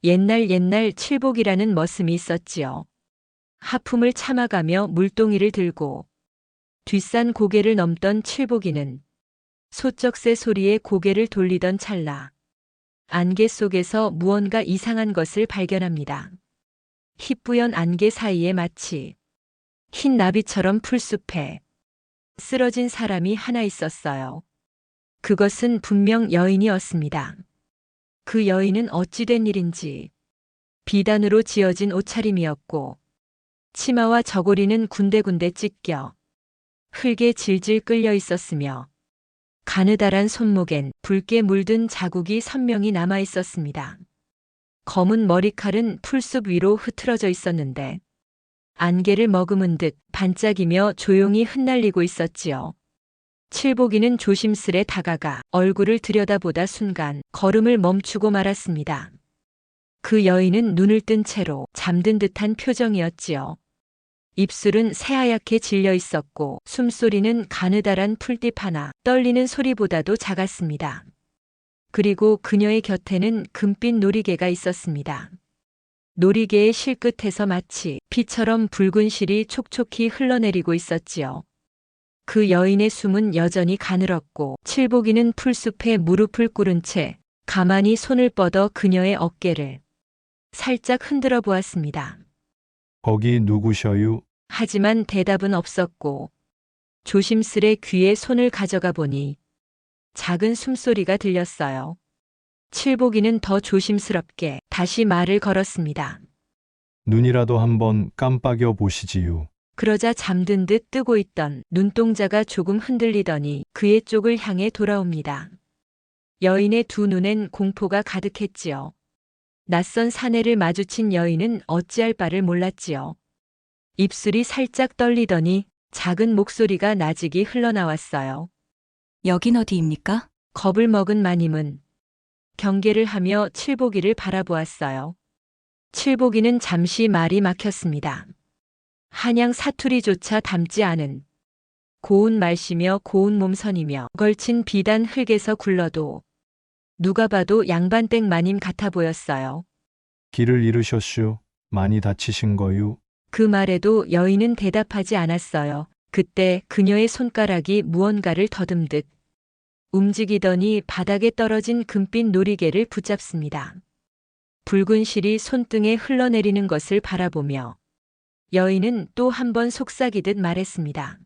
옛날 칠복이라는 머슴이 있었지요. 하품을 참아가며 물동이를 들고 뒷산 고개를 넘던 칠복이는 소쩍새 소리에 고개를 돌리던 찰나 안개 속에서 무언가 이상한 것을 발견합니다. 희뿌연 안개 사이에 마치 흰 나비처럼 풀숲에 쓰러진 사람이 하나 있었어요. 그것은 분명 여인이었습니다. 그 여인은 어찌된 일인지 비단으로 지어진 옷차림이었고 치마와 저고리는 군데군데 찢겨 흙에 질질 끌려 있었으며 가느다란 손목엔 붉게 물든 자국이 선명히 남아 있었습니다. 검은 머리칼은 풀숲 위로 흐트러져 있었는데 안개를 머금은 듯 반짝이며 조용히 흩날리고 있었지요. 칠복이는 조심스레 다가가 얼굴을 들여다보다 순간 걸음을 멈추고 말았습니다. 그 여인은 눈을 뜬 채로 잠든 듯한 표정이었지요. 입술은 새하얗게 질려 있었고 숨소리는 가느다란 풀잎 하나 떨리는 소리보다도 작았습니다. 그리고 그녀의 곁에는 금빛 놀이개가 있었습니다. 놀이개의 실끝에서 마치 피처럼 붉은 실이 촉촉히 흘러내리고 있었지요. 그 여인의 숨은 여전히 가늘었고 칠복이는 풀숲에 무릎을 꿇은 채 가만히 손을 뻗어 그녀의 어깨를 살짝 흔들어 보았습니다. 거기 누구셔요? 하지만 대답은 없었고 조심스레 귀에 손을 가져가 보니 작은 숨소리가 들렸어요. 칠복이는 더 조심스럽게 다시 말을 걸었습니다. 눈이라도 한번 깜빡여 보시지요. 그러자 잠든 듯 뜨고 있던 눈동자가 조금 흔들리더니 그의 쪽을 향해 돌아옵니다. 여인의 두 눈엔 공포가 가득했지요. 낯선 사내를 마주친 여인은 어찌할 바를 몰랐지요. 입술이 살짝 떨리더니 작은 목소리가 나직이 흘러나왔어요. 여긴 어디입니까? 겁을 먹은 마님은 경계를 하며 칠복이를 바라보았어요. 칠복이는 잠시 말이 막혔습니다. 한양 사투리조차 닮지 않은 고운 말씨며 고운 몸선이며 걸친 비단 흙에서 굴러도 누가 봐도 양반댁 마님 같아 보였어요. 길을 잃으셨슈. 많이 다치신 거요? 그 말에도 여인은 대답하지 않았어요. 그때 그녀의 손가락이 무언가를 더듬듯 움직이더니 바닥에 떨어진 금빛 놀이개를 붙잡습니다. 붉은 실이 손등에 흘러내리는 것을 바라보며 여인은 또 한 번 속삭이듯 말했습니다.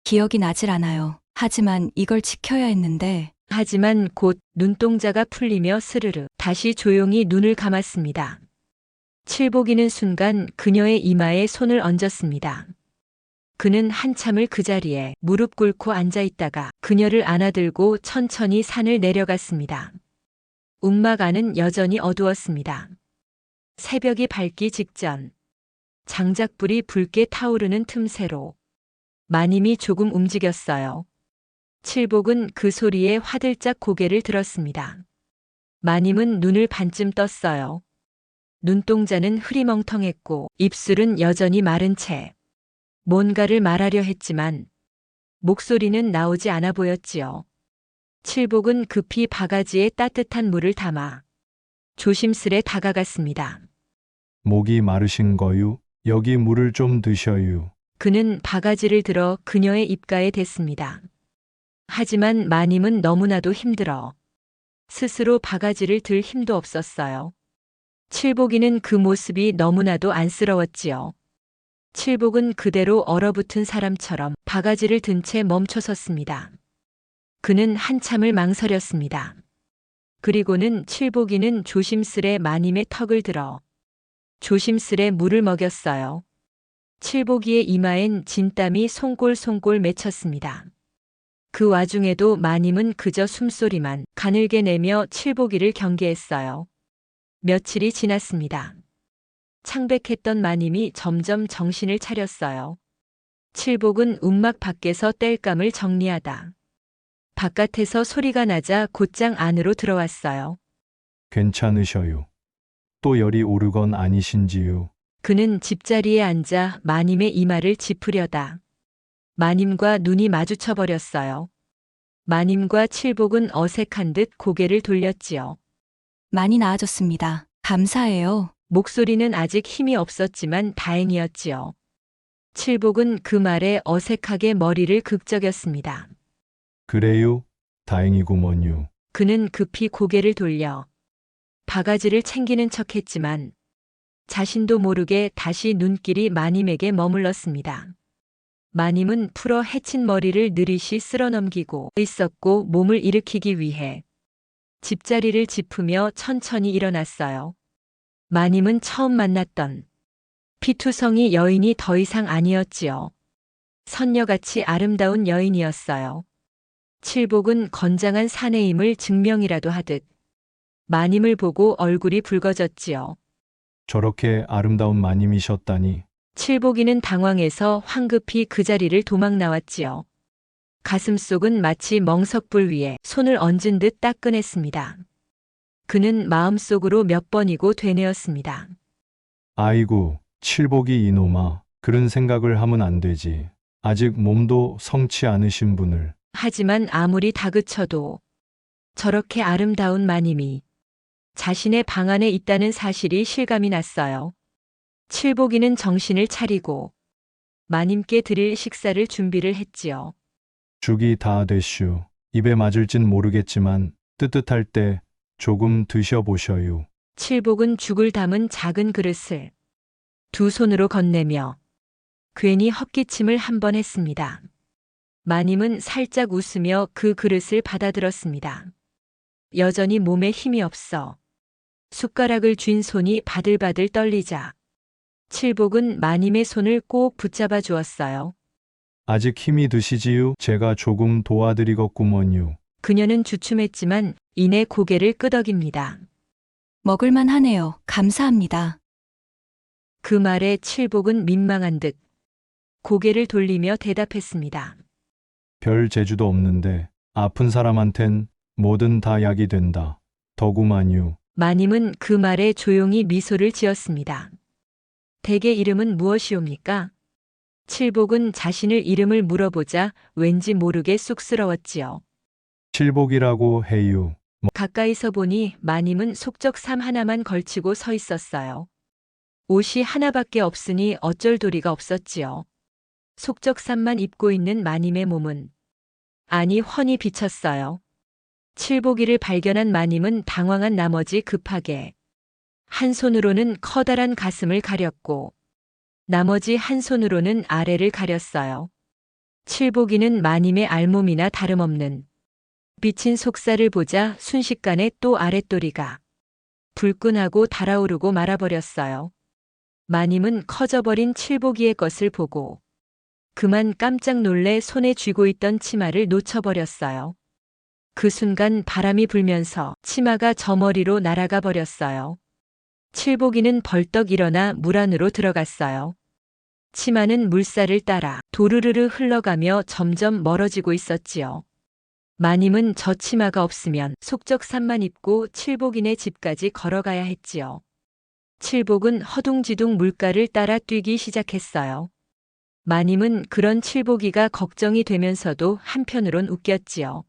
기억이 나질 않아요. 하지만 이걸 지켜야 했는데. 하지만 곧 눈동자가 풀리며 스르르 다시 조용히 눈을 감았습니다. 칠복이는 순간 그녀의 이마에 손을 얹었습니다. 그는 한참을 그 자리에 무릎 꿇고 앉아 있다가 그녀를 안아들고 천천히 산을 내려갔습니다. 움막 안은 여전히 어두웠습니다. 새벽이 밝기 직전 장작불이 붉게 타오르는 틈새로 마님이 조금 움직였어요. 칠복은 그 소리에 화들짝 고개를 들었습니다. 마님은 눈을 반쯤 떴어요. 눈동자는 흐리멍텅했고 입술은 여전히 마른 채 뭔가를 말하려 했지만 목소리는 나오지 않아 보였지요. 칠복은 급히 바가지에 따뜻한 물을 담아 조심스레 다가갔습니다. 목이 마르신 거요? 여기 물을 좀 드셔요. 그는 바가지를 들어 그녀의 입가에 댔습니다. 하지만 마님은 너무나도 힘들어 스스로 바가지를 들 힘도 없었어요. 칠복이는 그 모습이 너무나도 안쓰러웠지요. 칠복은 그대로 얼어붙은 사람처럼 바가지를 든 채 멈춰섰습니다. 그는 한참을 망설였습니다. 그리고는 칠복이는 조심스레 마님의 턱을 들어 조심스레 물을 먹였어요. 칠복이의 이마엔 진땀이 송골송골 맺혔습니다. 그 와중에도 마님은 그저 숨소리만 가늘게 내며 칠복이를 경계했어요. 며칠이 지났습니다. 창백했던 마님이 점점 정신을 차렸어요. 칠복은 움막 밖에서 땔감을 정리하다 바깥에서 소리가 나자 곧장 안으로 들어왔어요. 괜찮으셔요. 또 열이 오르건 아니신지요? 그는 집자리에 앉아 마님의 이마를 짚으려다 마님과 눈이 마주쳐 버렸어요. 마님과 칠복은 어색한 듯 고개를 돌렸지요. 많이 나아졌습니다. 감사해요. 목소리는 아직 힘이 없었지만 다행이었지요. 칠복은 그 말에 어색하게 머리를 극적였습니다. 그래요? 다행이구먼요. 그는 급히 고개를 돌려 바가지를 챙기는 척했지만 자신도 모르게 다시 눈길이 마님에게 머물렀습니다. 마님은 풀어 헤친 머리를 느릿이 쓸어넘기고 있었고 몸을 일으키기 위해 집자리를 짚으며 천천히 일어났어요. 마님은 처음 만났던 피투성이 여인이 더 이상 아니었지요. 선녀같이 아름다운 여인이었어요. 칠복은 건장한 사내임을 증명이라도 하듯 마님을 보고 얼굴이 붉어졌지요. 저렇게 아름다운 마님이셨다니. 칠복이는 당황해서 황급히 그 자리를 도망 나왔지요. 가슴속은 마치 멍석불 위에 손을 얹은 듯 따끈했습니다. 그는 마음속으로 몇 번이고 되뇌었습니다. 아이고, 칠복이 이놈아. 그런 생각을 하면 안 되지. 아직 몸도 성치 않으신 분을. 하지만 아무리 다그쳐도 저렇게 아름다운 마님이 자신의 방 안에 있다는 사실이 실감이 났어요. 칠복이는 정신을 차리고 마님께 드릴 식사를 준비를 했지요. 죽이 다 됐슈. 입에 맞을진 모르겠지만 뜨뜻할 때 조금 드셔보셔요. 칠복은 죽을 담은 작은 그릇을 두 손으로 건네며 괜히 헛기침을 한 번 했습니다. 마님은 살짝 웃으며 그 그릇을 받아들었습니다. 여전히 몸에 힘이 없어 숟가락을 쥔 손이 바들바들 떨리자 칠복은 마님의 손을 꼭 붙잡아 주었어요. 아직 힘이 드시지요? 제가 조금 도와드리겠구먼요. 그녀는 주춤했지만 이내 고개를 끄덕입니다. 먹을만 하네요. 감사합니다. 그 말에 칠복은 민망한 듯 고개를 돌리며 대답했습니다. 별 재주도 없는데 아픈 사람한텐 뭐든 다 약이 된다. 더구만요. 마님은 그 말에 조용히 미소를 지었습니다. 댁의 이름은 무엇이옵니까? 칠복은 자신을 이름을 물어보자 왠지 모르게 쑥스러웠지요. 칠복이라고 해요. 가까이서 보니 마님은 속적삼 하나만 걸치고 서 있었어요. 옷이 하나밖에 없으니 어쩔 도리가 없었지요. 속적삼만 입고 있는 마님의 몸은 아니 훤히 비쳤어요. 칠복이를 발견한 마님은 당황한 나머지 급하게 한 손으로는 커다란 가슴을 가렸고 나머지 한 손으로는 아래를 가렸어요. 칠복이는 마님의 알몸이나 다름없는 비친 속살을 보자 순식간에 또 아랫도리가 불끈하고 달아오르고 말아버렸어요. 마님은 커져버린 칠복이의 것을 보고 그만 깜짝 놀래 손에 쥐고 있던 치마를 놓쳐버렸어요. 그 순간 바람이 불면서 치마가 저 머리로 날아가 버렸어요. 칠복이는 벌떡 일어나 물 안으로 들어갔어요. 치마는 물살을 따라 도르르르 흘러가며 점점 멀어지고 있었지요. 마님은 저 치마가 없으면 속적삼만 입고 칠복이네 집까지 걸어가야 했지요. 칠복은 허둥지둥 물가를 따라 뛰기 시작했어요. 마님은 그런 칠복이가 걱정이 되면서도 한편으론 웃겼지요.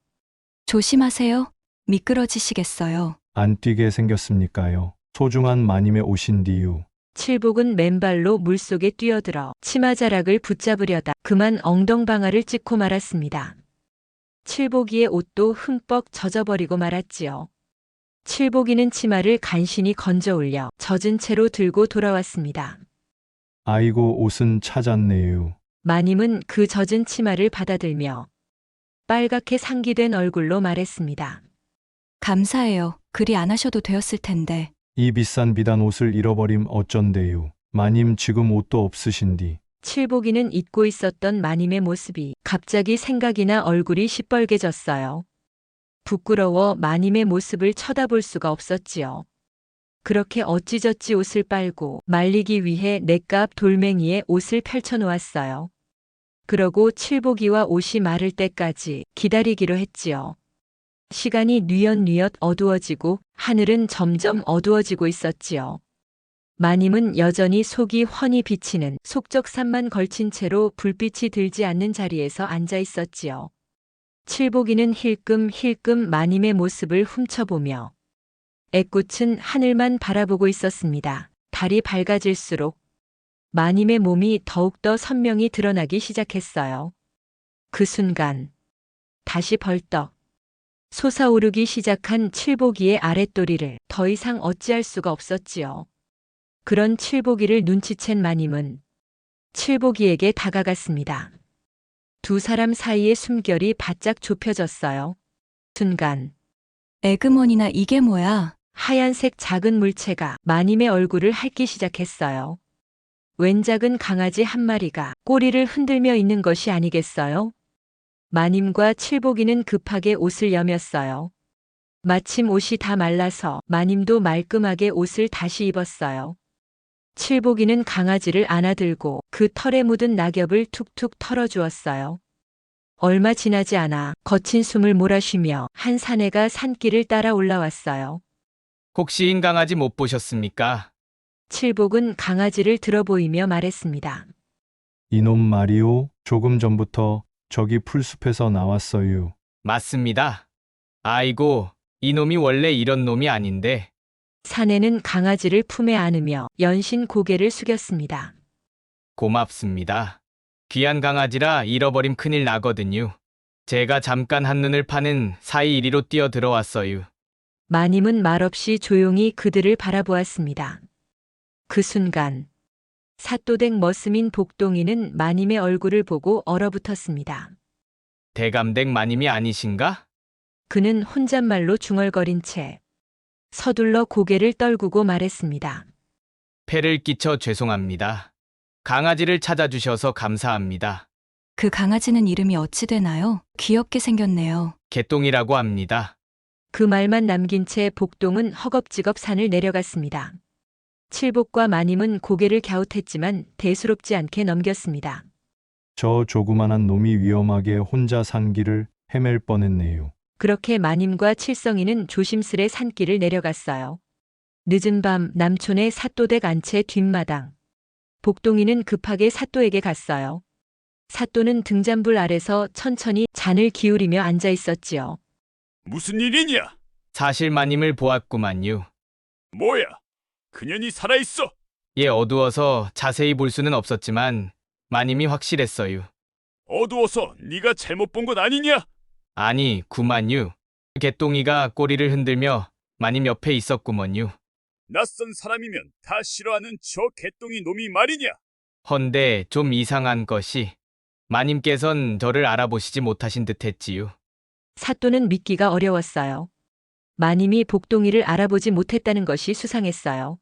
조심하세요. 미끄러지시겠어요. 안 뛰게 생겼습니까요? 소중한 마님의 옷인디요. 칠복은 맨발로 물속에 뛰어들어 치마자락을 붙잡으려다 그만 엉덩방아를 찍고 말았습니다. 칠복이의 옷도 흠뻑 젖어버리고 말았지요. 칠복이는 치마를 간신히 건져 올려 젖은 채로 들고 돌아왔습니다. 아이고, 옷은 찾았네요. 마님은 그 젖은 치마를 받아들며 빨갛게 상기된 얼굴로 말했습니다. 감사해요. 그리 안 하셔도 되었을 텐데. 이 비싼 비단 옷을 잃어버림 어쩐대요. 마님 지금 옷도 없으신디. 칠복이는 잊고 있었던 마님의 모습이 갑자기 생각이나 얼굴이 시뻘개졌어요. 부끄러워 마님의 모습을 쳐다볼 수가 없었지요. 그렇게 어찌저찌 옷을 빨고 말리기 위해 냇가 돌멩이에 옷을 펼쳐놓았어요. 그러고 칠복이와 옷이 마를 때까지 기다리기로 했지요. 시간이 뉘엿뉘엿 어두워지고 하늘은 점점 어두워지고 있었지요. 마님은 여전히 속이 훤히 비치는 속적삼만 걸친 채로 불빛이 들지 않는 자리에서 앉아 있었지요. 칠복이는 힐끔힐끔 마님의 모습을 훔쳐보며 애꽃은 하늘만 바라보고 있었습니다. 달이 밝아질수록 마님의 몸이 더욱더 선명히 드러나기 시작했어요. 그 순간 다시 벌떡 솟아오르기 시작한 칠보기의 아랫도리를 더 이상 어찌할 수가 없었지요. 그런 칠보기를 눈치챈 마님은 칠보기에게 다가갔습니다. 두 사람 사이의 숨결이 바짝 좁혀졌어요. 순간 에그머니나 이게 뭐야? 하얀색 작은 물체가 마님의 얼굴을 핥기 시작했어요. 웬 작은 강아지 한 마리가 꼬리를 흔들며 있는 것이 아니겠어요? 마님과 칠보기는 급하게 옷을 여몄어요. 마침 옷이 다 말라서 마님도 말끔하게 옷을 다시 입었어요. 칠보기는 강아지를 안아들고 그 털에 묻은 낙엽을 툭툭 털어주었어요. 얼마 지나지 않아 거친 숨을 몰아쉬며 한 사내가 산길을 따라 올라왔어요. 혹시 흰 강아지 못 보셨습니까? 칠복은 강아지를 들어보이며 말했습니다. 이놈 말이오, 조금 전부터 저기 풀숲에서 나왔어요. 맞습니다. 아이고, 이놈이 원래 이런 놈이 아닌데. 사내는 강아지를 품에 안으며 연신 고개를 숙였습니다. 고맙습니다. 귀한 강아지라 잃어버림 큰일 나거든요. 제가 잠깐 한눈을 파는 사이 이리로 뛰어 들어왔어요. 마님은 말없이 조용히 그들을 바라보았습니다. 그 순간 사또댁 머슴인 복동이는 마님의 얼굴을 보고 얼어붙었습니다. 대감댁 마님이 아니신가? 그는 혼잣말로 중얼거린 채 서둘러 고개를 떨구고 말했습니다. 폐를 끼쳐 죄송합니다. 강아지를 찾아주셔서 감사합니다. 그 강아지는 이름이 어찌 되나요? 귀엽게 생겼네요. 개똥이라고 합니다. 그 말만 남긴 채 복동은 허겁지겁 산을 내려갔습니다. 칠복과 마님은 고개를 갸웃했지만 대수롭지 않게 넘겼습니다. 저 조그만한 놈이 위험하게 혼자 산길을 헤맬 뻔했네요. 그렇게 마님과 칠성이는 조심스레 산길을 내려갔어요. 늦은 밤 남촌의 사또댁 안채 뒷마당. 복동이는 급하게 사또에게 갔어요. 사또는 등잔불 아래서 천천히 잔을 기울이며 앉아 있었지요. 무슨 일이냐? 사실 마님을 보았구만요. 뭐야? 그년이 살아있어? 예, 어두워서 자세히 볼 수는 없었지만 마님이 확실했어요. 어두워서 네가 잘못 본 것 아니냐? 아니, 구만요. 개똥이가 꼬리를 흔들며 마님 옆에 있었구먼요. 낯선 사람이면 다 싫어하는 저 개똥이 놈이 말이냐? 헌데 좀 이상한 것이 마님께선 저를 알아보시지 못하신 듯했지요. 사또는 믿기가 어려웠어요. 마님이 복동이를 알아보지 못했다는 것이 수상했어요.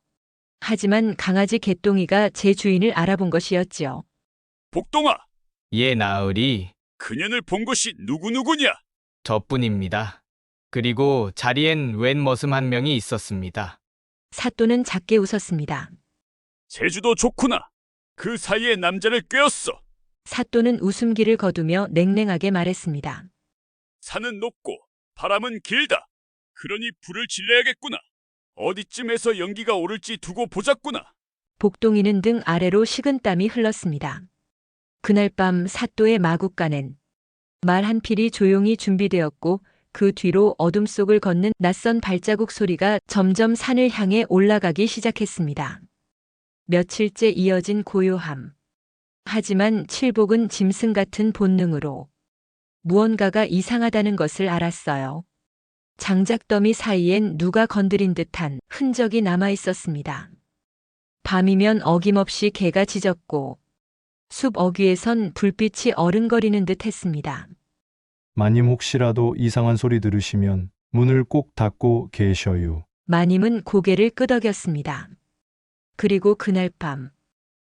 하지만 강아지 개똥이가 제 주인을 알아본 것이었지요. 복동아, 예, 나으리. 그년을 본 것이 누구누구냐? 저뿐입니다. 그리고 자리엔 웬 머슴 한 명이 있었습니다. 사또는 작게 웃었습니다. 제주도 좋구나. 그 사이에 남자를 꿰었어. 사또는 웃음기를 거두며 냉랭하게 말했습니다. 산은 높고 바람은 길다. 그러니 불을 질러야겠구나. 어디쯤에서 연기가 오를지 두고 보자꾸나. 복동이는 등 아래로 식은땀이 흘렀습니다. 그날 밤 사또의 마국간엔 말 한 필이 조용히 준비되었고 그 뒤로 어둠 속을 걷는 낯선 발자국 소리가 점점 산을 향해 올라가기 시작했습니다. 며칠째 이어진 고요함. 하지만 칠복은 짐승 같은 본능으로 무언가가 이상하다는 것을 알았어요. 장작더미 사이엔 누가 건드린 듯한 흔적이 남아 있었습니다. 밤이면 어김없이 개가 짖었고 숲 어귀에선 불빛이 어른거리는 듯 했습니다. 마님 혹시라도 이상한 소리 들으시면 문을 꼭 닫고 계셔요. 마님은 고개를 끄덕였습니다. 그리고 그날 밤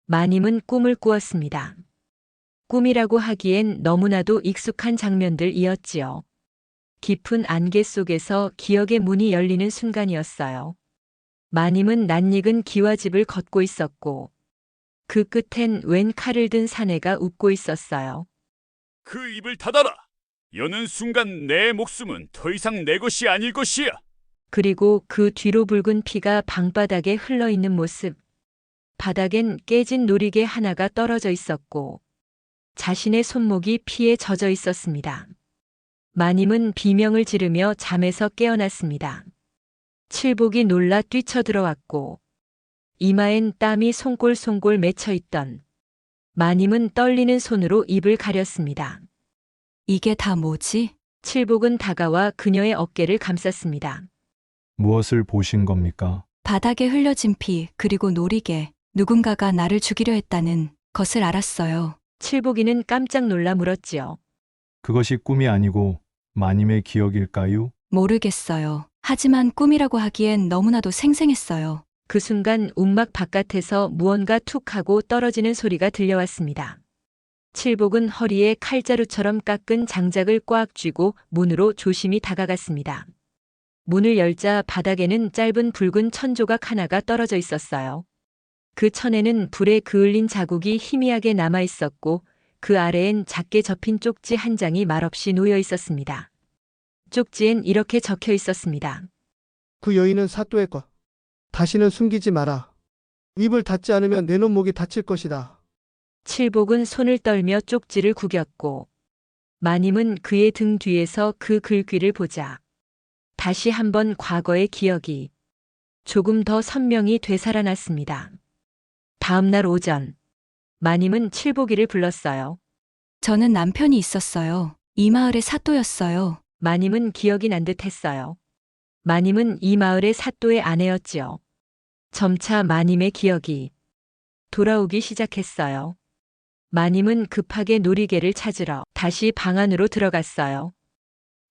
마님은 꿈을 꾸었습니다. 꿈이라고 하기엔 너무나도 익숙한 장면들이었지요. 깊은 안개 속에서 기억의 문이 열리는 순간이었어요. 마님은 낯익은 기와집을 걷고 있었고 그 끝엔 웬 칼을 든 사내가 웃고 있었어요. 그 입을 닫아라. 여는 순간 내 목숨은 더 이상 내 것이 아닐 것이야. 그리고 그 뒤로 붉은 피가 방바닥에 흘러있는 모습. 바닥엔 깨진 놀이개 하나가 떨어져 있었고 자신의 손목이 피에 젖어 있었습니다. 마님은 비명을 지르며 잠에서 깨어났습니다. 칠복이 놀라 뛰쳐들어왔고 이마엔 땀이 송골송골 맺혀있던 마님은 떨리는 손으로 입을 가렸습니다. 이게 다 뭐지? 칠복은 다가와 그녀의 어깨를 감쌌습니다. 무엇을 보신 겁니까? 바닥에 흘려진 피, 그리고 노리개. 누군가가 나를 죽이려 했다는 것을 알았어요. 칠복이는 깜짝 놀라 물었지요. 그것이 꿈이 아니고 마님의 기억일까요? 모르겠어요. 하지만 꿈이라고 하기엔 너무나도 생생했어요. 그 순간 움막 바깥에서 무언가 툭 하고 떨어지는 소리가 들려왔습니다. 칠복은 허리에 칼자루처럼 깎은 장작을 꽉 쥐고 문으로 조심히 다가갔습니다. 문을 열자 바닥에는 짧은 붉은 천조각 하나가 떨어져 있었어요. 그 천에는 불에 그을린 자국이 희미하게 남아 있었고 그 아래엔 작게 접힌 쪽지 한 장이 말없이 놓여 있었습니다. 쪽지엔 이렇게 적혀 있었습니다. 그 여인은 사또의 것. 다시는 숨기지 마라. 입을 닫지 않으면 내 놈목이 다칠 것이다. 칠복은 손을 떨며 쪽지를 구겼고 마님은 그의 등 뒤에서 그 글귀를 보자 다시 한번 과거의 기억이 조금 더 선명히 되살아났습니다. 다음 날 오전 마님은 칠복이를 불렀어요. 저는 남편이 있었어요. 이 마을의 사또였어요. 마님은 기억이 난 듯했어요. 마님은 이 마을의 사또의 아내였지요. 점차 마님의 기억이 돌아오기 시작했어요. 마님은 급하게 놀이개를 찾으러 다시 방 안으로 들어갔어요.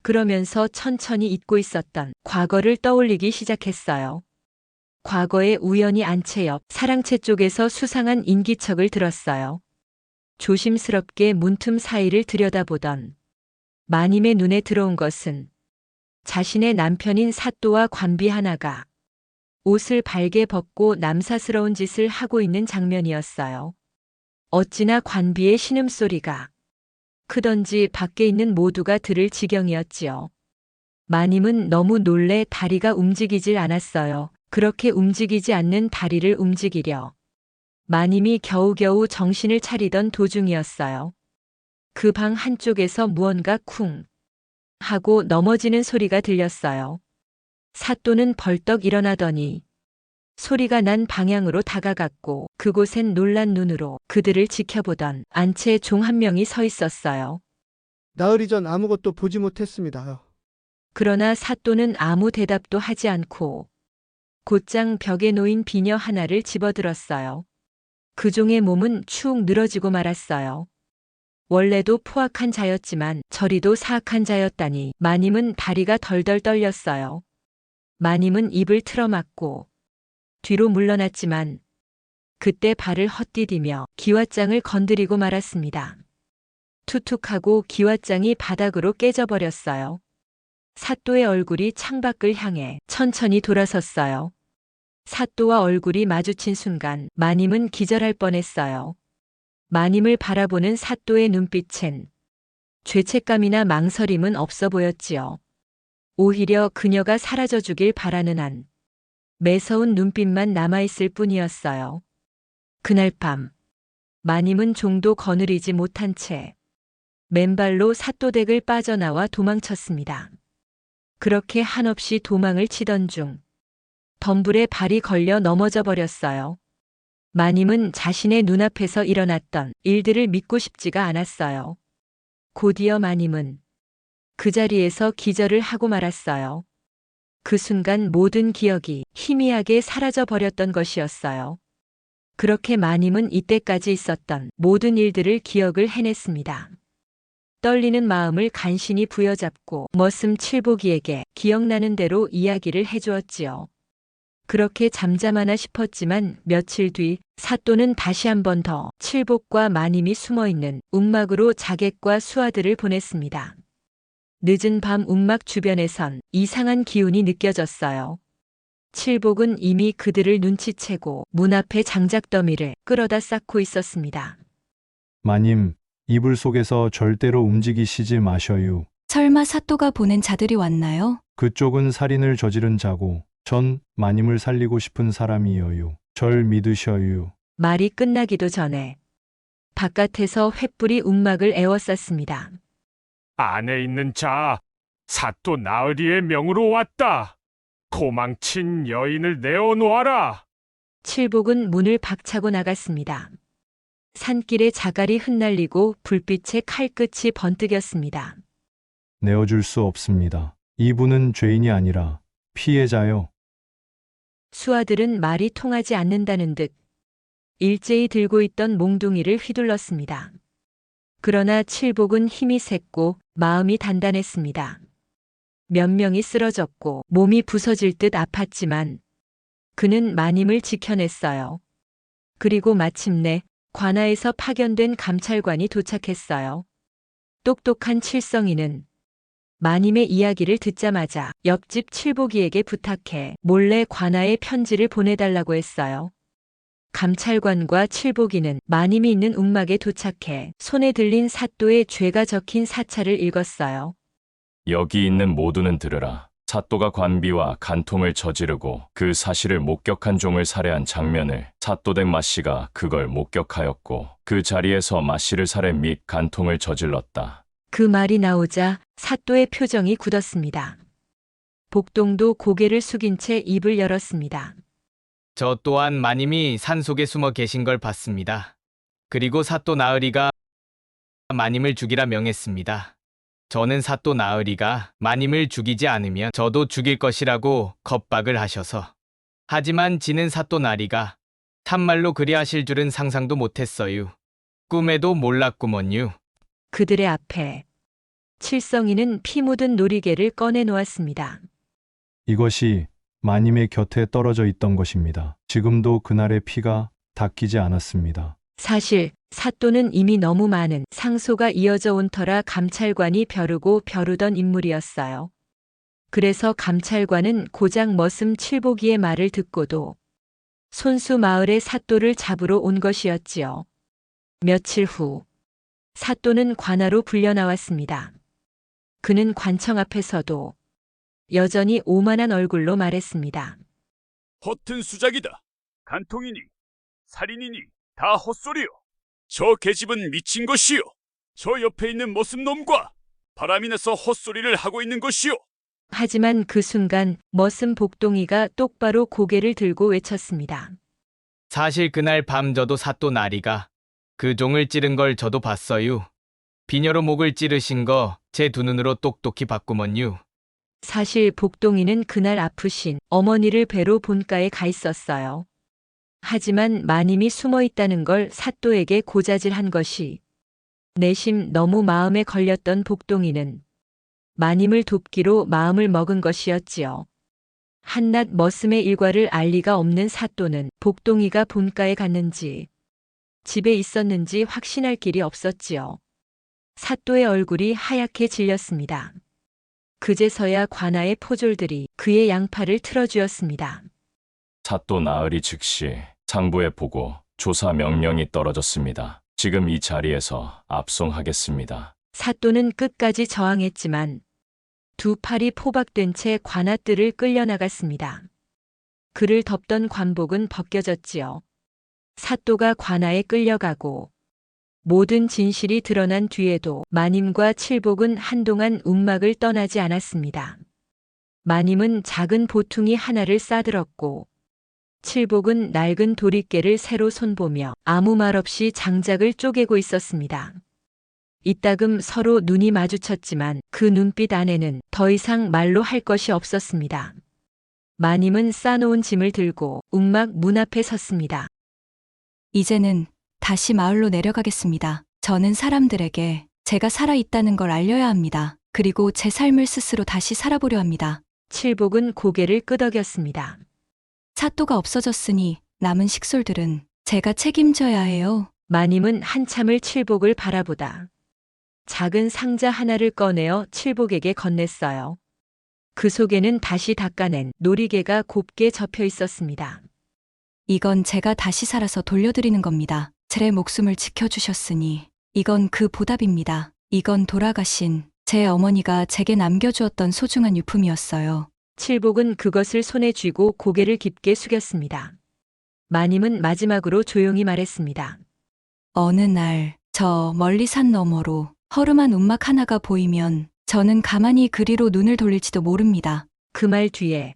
그러면서 천천히 잊고 있었던 과거를 떠올리기 시작했어요. 과거에 우연히 안채 옆 사랑채 쪽에서 수상한 인기척을 들었어요. 조심스럽게 문틈 사이를 들여다보던 마님의 눈에 들어온 것은 자신의 남편인 사또와 관비 하나가 옷을 발게 벗고 남사스러운 짓을 하고 있는 장면이었어요. 어찌나 관비의 신음소리가 크던지 밖에 있는 모두가 들을 지경이었지요. 마님은 너무 놀래 다리가 움직이질 않았어요. 그렇게 움직이지 않는 다리를 움직이려 마님이 겨우겨우 정신을 차리던 도중이었어요. 그 방 한쪽에서 무언가 쿵 하고 넘어지는 소리가 들렸어요. 사또는 벌떡 일어나더니 소리가 난 방향으로 다가갔고 그곳엔 놀란 눈으로 그들을 지켜보던 안채 종 한 명이 서 있었어요. 나흘 이전 아무것도 보지 못했습니다. 그러나 사또는 아무 대답도 하지 않고 곧장 벽에 놓인 비녀 하나를 집어들었어요. 그 종의 몸은 축 늘어지고 말았어요. 원래도 포악한 자였지만 저리도 사악한 자였다니 마님은 다리가 덜덜 떨렸어요. 마님은 입을 틀어막고 뒤로 물러났지만 그때 발을 헛디디며 기왓장을 건드리고 말았습니다. 툭툭하고 기왓장이 바닥으로 깨져버렸어요. 사또의 얼굴이 창밖을 향해 천천히 돌아섰어요. 사또와 얼굴이 마주친 순간 마님은 기절할 뻔했어요. 마님을 바라보는 사또의 눈빛엔 죄책감이나 망설임은 없어 보였지요. 오히려 그녀가 사라져 주길 바라는 한 매서운 눈빛만 남아있을 뿐이었어요. 그날 밤 마님은 종도 거느리지 못한 채 맨발로 사또댁을 빠져나와 도망쳤습니다. 그렇게 한없이 도망을 치던 중 덤불에 발이 걸려 넘어져 버렸어요. 마님은 자신의 눈앞에서 일어났던 일들을 믿고 싶지가 않았어요. 곧이어 마님은 그 자리에서 기절을 하고 말았어요. 그 순간 모든 기억이 희미하게 사라져 버렸던 것이었어요. 그렇게 마님은 이때까지 있었던 모든 일들을 기억을 해냈습니다. 떨리는 마음을 간신히 부여잡고 머슴 칠복이에게 기억나는 대로 이야기를 해주었지요. 그렇게 잠잠하나 싶었지만 며칠 뒤 사또는 다시 한 번 더 칠복과 마님이 숨어있는 움막으로 자객과 수하들을 보냈습니다. 늦은 밤 움막 주변에선 이상한 기운이 느껴졌어요. 칠복은 이미 그들을 눈치채고 문 앞에 장작더미를 끌어다 쌓고 있었습니다. 마님, 이불 속에서 절대로 움직이시지 마셔요. 설마 사또가 보낸 자들이 왔나요? 그쪽은 살인을 저지른 자고 전 마님을 살리고 싶은 사람이에요. 절 믿으셔요. 말이 끝나기도 전에 바깥에서 횃불이 움막을 에워쌌습니다. 안에 있는 자, 사또 나으리의 명으로 왔다. 도망친 여인을 내어놓아라. 칠복은 문을 박차고 나갔습니다. 산길에 자갈이 흩날리고 불빛에 칼끝이 번뜩였습니다. 내어줄 수 없습니다. 이분은 죄인이 아니라 피해자요. 수아들은 말이 통하지 않는다는 듯 일제히 들고 있던 몽둥이를 휘둘렀습니다. 그러나 칠복은 힘이 셌고 마음이 단단했습니다. 몇 명이 쓰러졌고 몸이 부서질 듯 아팠지만 그는 마님을 지켜냈어요. 그리고 마침내 관아에서 파견된 감찰관이 도착했어요. 똑똑한 칠성이는 마님의 이야기를 듣자마자 옆집 칠복이에게 부탁해 몰래 관아에 편지를 보내달라고 했어요. 감찰관과 칠복이는 마님이 있는 움막에 도착해 손에 들린 사또의 죄가 적힌 사찰을 읽었어요. 여기 있는 모두는 들으라. 사또가 관비와 간통을 저지르고 그 사실을 목격한 종을 살해한 장면을 사또댁 마씨가 그걸 목격하였고 그 자리에서 마씨를 살해 및 간통을 저질렀다. 그 말이 나오자 사또의 표정이 굳었습니다. 복동도 고개를 숙인 채 입을 열었습니다. 저 또한 마님이 산속에 숨어 계신 걸 봤습니다. 그리고 사또 나으리가 마님을 죽이라 명했습니다. 저는 사또 나으리가 마님을 죽이지 않으면 저도 죽일 것이라고 겁박을 하셔서. 하지만 지는 사또 나리가 참말로 그리하실 줄은 상상도 못했어요. 꿈에도 몰랐구먼요. 그들의 앞에 칠성이는 피 묻은 놀이개를 꺼내 놓았습니다. 이것이 마님의 곁에 떨어져 있던 것입니다. 지금도 그날의 피가 닦이지 않았습니다. 사실 사또는 이미 너무 많은 상소가 이어져 온 터라 감찰관이 벼르고 벼르던 인물이었어요. 그래서 감찰관은 고작 머슴 칠복이의 말을 듣고도 손수 마을의 사또를 잡으러 온 것이었지요. 며칠 후 사또는 관아로 불려 나왔습니다. 그는 관청 앞에서도 여전히 오만한 얼굴로 말했습니다. 허튼 수작이다. 간통이니 살인이니 다 헛소리요. 저 계집은 미친 것이요. 저 옆에 있는 머슴놈과 바람이 나서 헛소리를 하고 있는 것이요. 하지만 그 순간 머슴 복동이가 똑바로 고개를 들고 외쳤습니다. 사실 그날 밤 저도 사또 나리가 그 종을 찌른 걸 저도 봤어요. 비녀로 목을 찌르신 거 제 두 눈으로 똑똑히 봤구먼요. 사실 복동이는 그날 아프신 어머니를 뵈러 본가에 가 있었어요. 하지만 마님이 숨어 있다는 걸 사또에게 고자질한 것이 내심 너무 마음에 걸렸던 복동이는 마님을 돕기로 마음을 먹은 것이었지요. 한낱 머슴의 일과를 알 리가 없는 사또는 복동이가 본가에 갔는지 집에 있었는지 확신할 길이 없었지요. 사또의 얼굴이 하얗게 질렸습니다. 그제서야 관아의 포졸들이 그의 양팔을 틀어주었습니다. 사또 나으리 즉시 상부에 보고 조사 명령이 떨어졌습니다. 지금 이 자리에서 압송하겠습니다. 사또는 끝까지 저항했지만 두 팔이 포박된 채 관아뜰을 끌려나갔습니다. 그를 덮던 관복은 벗겨졌지요. 사또가 관아에 끌려가고 모든 진실이 드러난 뒤에도 마님과 칠복은 한동안 움막을 떠나지 않았습니다. 마님은 작은 보퉁이 하나를 싸들었고 칠복은 낡은 도리깨를 새로 손보며 아무 말 없이 장작을 쪼개고 있었습니다. 이따금 서로 눈이 마주쳤지만 그 눈빛 안에는 더 이상 말로 할 것이 없었습니다. 마님은 싸놓은 짐을 들고 움막 문 앞에 섰습니다. 이제는 다시 마을로 내려가겠습니다. 저는 사람들에게 제가 살아있다는 걸 알려야 합니다. 그리고 제 삶을 스스로 다시 살아보려 합니다. 칠복은 고개를 끄덕였습니다. 사또가 없어졌으니 남은 식솔들은 제가 책임져야 해요. 마님은 한참을 칠복을 바라보다 작은 상자 하나를 꺼내어 칠복에게 건넸어요. 그 속에는 다시 닦아낸 놀이개가 곱게 접혀 있었습니다. 이건 제가 다시 살아서 돌려드리는 겁니다. 제 목숨을 지켜주셨으니 이건 그 보답입니다. 이건 돌아가신 제 어머니가 제게 남겨주었던 소중한 유품이었어요. 칠복은 그것을 손에 쥐고 고개를 깊게 숙였습니다. 마님은 마지막으로 조용히 말했습니다. 어느 날 저 멀리 산 너머로 허름한 움막 하나가 보이면 저는 가만히 그리로 눈을 돌릴지도 모릅니다. 그 말 뒤에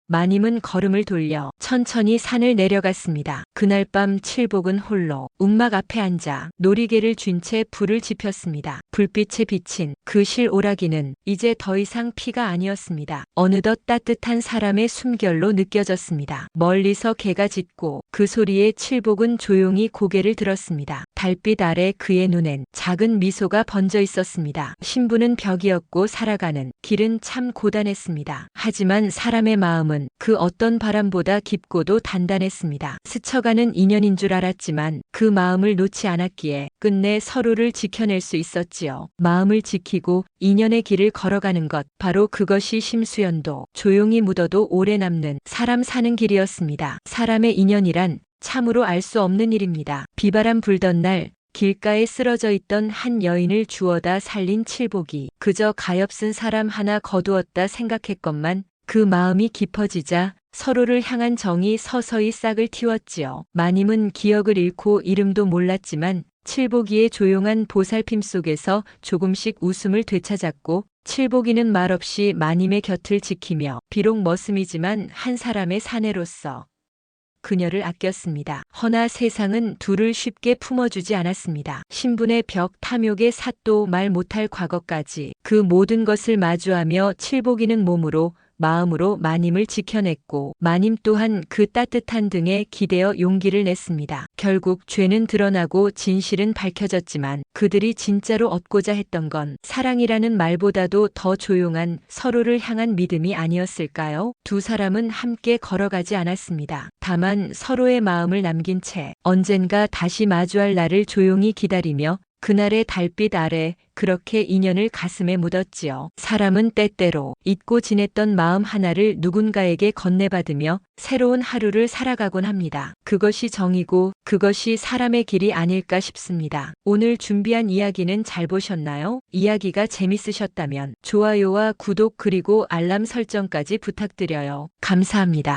마님은 걸음을 돌려 천천히 산을 내려갔습니다. 그날 밤 칠복은 홀로 움막 앞에 앉아 놀이개를 쥔 채 불을 지폈습니다. 불빛에 비친 그 실오라기는 이제 더 이상 피가 아니었습니다. 어느덧 따뜻한 사람의 숨결로 느껴졌습니다. 멀리서 개가 짖고 그 소리에 칠복은 조용히 고개를 들었습니다. 달빛 아래 그의 눈엔 작은 미소가 번져 있었습니다. 신부는 벽이었고 살아가는 길은 참 고단했습니다. 하지만 사람의 마음은 그 어떤 바람보다 깊고도 단단했습니다. 스쳐가는 인연인 줄 알았지만 그 마음을 놓지 않았기에 끝내 서로를 지켜낼 수 있었지요. 마음을 지키고 인연의 길을 걸어가는 것, 바로 그것이 심수연도 조용히 묻어도 오래 남는 사람 사는 길이었습니다. 사람의 인연이란 참으로 알 수 없는 일입니다. 비바람 불던 날 길가에 쓰러져 있던 한 여인을 주워다 살린 칠복이 그저 가엾은 사람 하나 거두었다 생각했건만 그 마음이 깊어지자 서로를 향한 정이 서서히 싹을 틔웠지요. 마님은 기억을 잃고 이름도 몰랐지만 칠복이의 조용한 보살핌 속에서 조금씩 웃음을 되찾았고 칠복이는 말없이 마님의 곁을 지키며 비록 머슴이지만 한 사람의 사내로서 그녀를 아꼈습니다. 허나 세상은 둘을 쉽게 품어주지 않았습니다. 신분의 벽, 탐욕의 삿도, 말 못할 과거까지 그 모든 것을 마주하며 칠복이는 몸으로 마음으로 마님을 지켜냈고 마님 또한 그 따뜻한 등에 기대어 용기를 냈습니다. 결국 죄는 드러나고 진실은 밝혀졌지만 그들이 진짜로 얻고자 했던 건 사랑이라는 말보다도 더 조용한 서로를 향한 믿음이 아니었을까요? 두 사람은 함께 걸어가지 않았습니다. 다만 서로의 마음을 남긴 채 언젠가 다시 마주할 날을 조용히 기다리며 그날의 달빛 아래 그렇게 인연을 가슴에 묻었지요. 사람은 때때로 잊고 지냈던 마음 하나를 누군가에게 건네받으며 새로운 하루를 살아가곤 합니다. 그것이 정이고 그것이 사람의 길이 아닐까 싶습니다. 오늘 준비한 이야기는 잘 보셨나요? 이야기가 재밌으셨다면 좋아요와 구독 그리고 알람 설정까지 부탁드려요. 감사합니다.